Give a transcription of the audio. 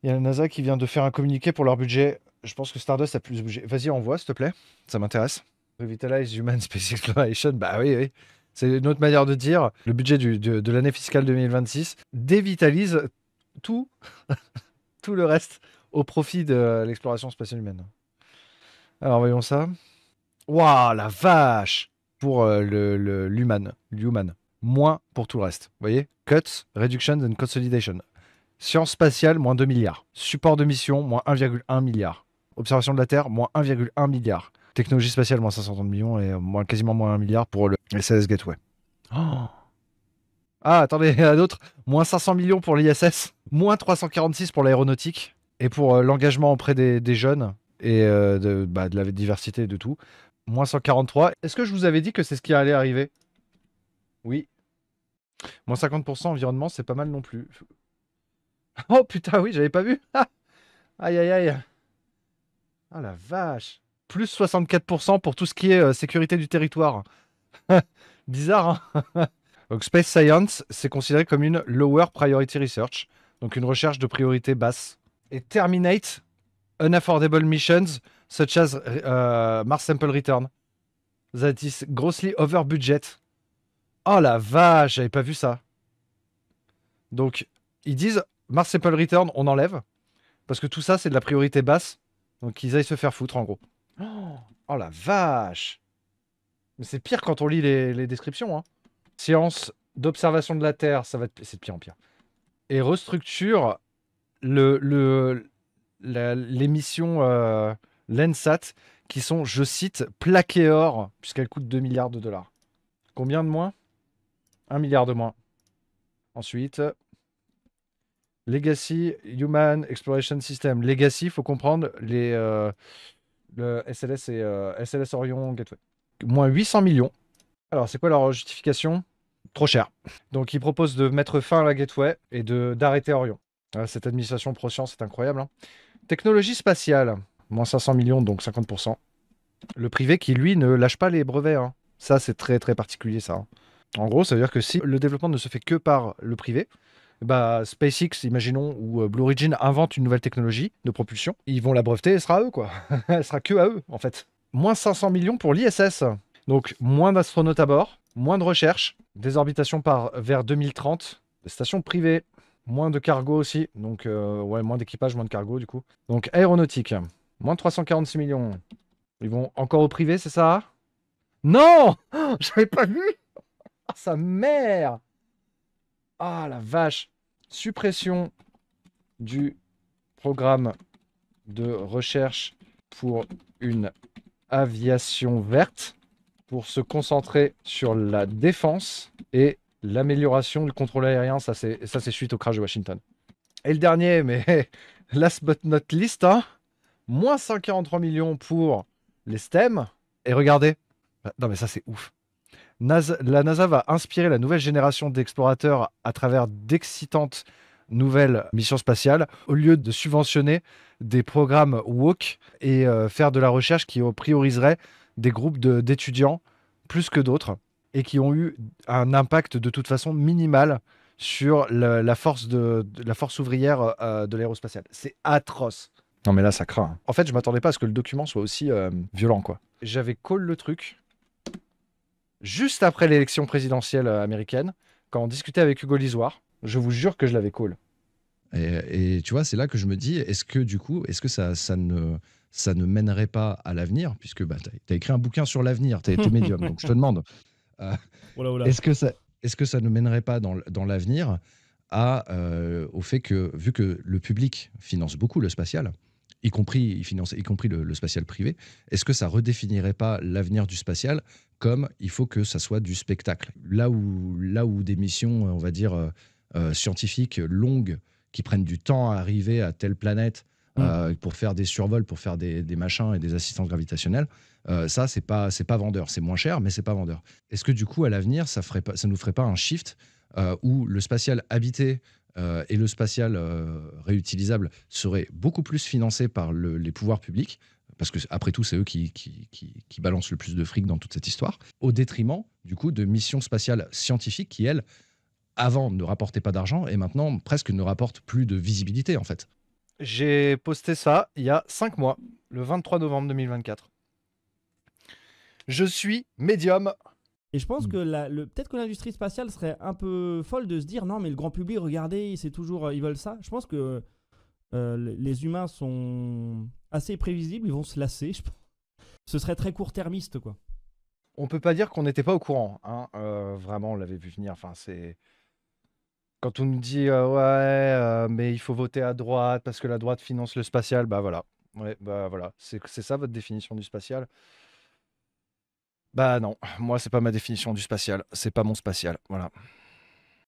Il y a la NASA qui vient de faire un communiqué pour leur budget. Je pense que Stardust a plus de budget. Vas-y, envoie, s'il te plaît. Ça m'intéresse. Revitalize Human Space Exploration. Bah oui, oui. C'est une autre manière de dire. Le budget de l'année fiscale 2026 dévitalise tout, tout le reste au profit de l'exploration spatiale humaine. Alors, voyons ça. Waouh, la vache! Pour l'human. Moins pour tout le reste. Vous voyez? Cuts, reductions and consolidation. Sciences spatiales, moins 2 milliards. Support de mission, moins 1,1 milliard. Observation de la Terre, moins 1,1 milliard. Technologie spatiale, moins 530 millions et quasiment moins 1 milliard pour le SLS Gateway. Oh. Ah, attendez, il y en a d'autres. Moins 500 millions pour l'ISS, moins 346 pour l'aéronautique et pour l'engagement auprès des jeunes et de la diversité et de tout. Moins 143. Est-ce que je vous avais dit que c'est ce qui allait arriver? Oui. Moins 50% environnement, c'est pas mal non plus. Oh putain, oui, j'avais pas vu. Aïe, aïe, aïe. Ah la vache. Plus 64% pour tout ce qui est sécurité du territoire. Bizarre, hein. Donc Space Science, c'est considéré comme une Lower Priority Research, donc une recherche de priorité basse. Et Terminate Unaffordable Missions, such as Mars Sample Return. That is grossly over budget. Oh la vache, j'avais pas vu ça. Donc, ils disent Mars Sample Return, on enlève. Parce que tout ça, c'est de la priorité basse. Donc, ils aillent se faire foutre, en gros. Oh la vache! Mais c'est pire quand on lit les descriptions, hein. Science d'observation de la Terre, c'est de pire en pire. Et restructure les missions Landsat qui sont, je cite, plaquées or, puisqu'elles coûtent 2 milliards de dollars. Combien de moins? 1 milliard de moins. Ensuite, Legacy Human Exploration System. Legacy, il faut comprendre le SLS et SLS Orion Gateway. Moins 800 millions. Alors, c'est quoi leur justification? Trop cher. Donc, ils proposent de mettre fin à la Gateway et d'arrêter Orion. Cette administration pro-science est incroyable, hein. Technologie spatiale. Moins 500 millions, donc 50%. Le privé qui, lui, ne lâche pas les brevets, hein. Ça, c'est très, très particulier, ça, hein. En gros, ça veut dire que si le développement ne se fait que par le privé, bah, SpaceX, imaginons, ou Blue Origin inventent une nouvelle technologie de propulsion, ils vont la breveter, elle sera à eux, quoi. Elle sera que à eux, en fait. Moins 500 millions pour l'ISS. Donc, moins d'astronautes à bord, moins de recherche, désorbitation vers 2030, des stations privées, moins de cargo aussi, donc ouais, moins d'équipage, moins de cargo, du coup. Donc, aéronautique, moins 346 millions. Ils vont encore au privé, c'est ça? Non! J'avais pas vu! Ah, sa mère! Ah, la vache! Suppression du programme de recherche pour une aviation verte pour se concentrer sur la défense et l'amélioration du contrôle aérien. Ça, c'est suite au crash de Washington. Et le dernier, mais last but not least, hein, moins 143 millions pour les STEM. Et regardez, non mais ça c'est ouf. La NASA va inspirer la nouvelle génération d'explorateurs à travers d'excitantes nouvelles missions spatiales au lieu de subventionner des programmes woke et faire de la recherche qui prioriserait des groupes d'étudiants plus que d'autres et qui ont eu un impact de toute façon minimal sur la force ouvrière de l'aérospatiale. C'est atroce. Non mais là ça craint, hein. En fait, je m'attendais pas à ce que le document soit aussi violent, quoi. J'avais call le truc juste après l'élection présidentielle américaine, quand on discutait avec Hugo Lisoire. Je vous jure que je l'avais call. Et tu vois, c'est là que je me dis, est-ce que ça ne mènerait pas à l'avenir, puisque bah, tu as écrit un bouquin sur l'avenir, tu es médium, donc je te demande, euh, Oula, oula. est-ce que ça ne mènerait pas dans l'avenir au fait que, vu que le public finance beaucoup le spatial, y compris le spatial privé, est-ce que ça redéfinirait pas l'avenir du spatial comme il faut que ça soit du spectacle? Là où des missions, on va dire, scientifiques longues, qui prennent du temps à arriver à telle planète pour faire des survols, pour faire des machins et des assistances gravitationnelles, ça, c'est pas vendeur. C'est moins cher, mais c'est pas vendeur. Est-ce que du coup, à l'avenir, ça nous ferait pas un shift où le spatial habité et le spatial réutilisable seraient beaucoup plus financés par les pouvoirs publics, parce que après tout, c'est eux qui balancent le plus de fric dans toute cette histoire, au détriment, du coup, de missions spatiales scientifiques qui, elles, avant ne rapportaient pas d'argent et maintenant presque ne rapportent plus de visibilité, en fait. J'ai posté ça il y a 5 mois, le 23 novembre 2024. Je suis médium. Et je pense Mm. que peut-être que l'industrie spatiale serait un peu folle de se dire non, mais le grand public, regardez, c'est toujours, ils veulent ça. Je pense que les humains sont assez prévisibles, ils vont se lasser. Ce serait très court-termiste, quoi. On peut pas dire qu'on n'était pas au courant, hein. Vraiment, on l'avait vu venir. Enfin, c'est quand on nous dit ouais, mais il faut voter à droite parce que la droite finance le spatial. Bah voilà, ouais, bah voilà, c'est ça votre définition du spatial. Bah non, moi c'est pas ma définition du spatial, c'est pas mon spatial, voilà.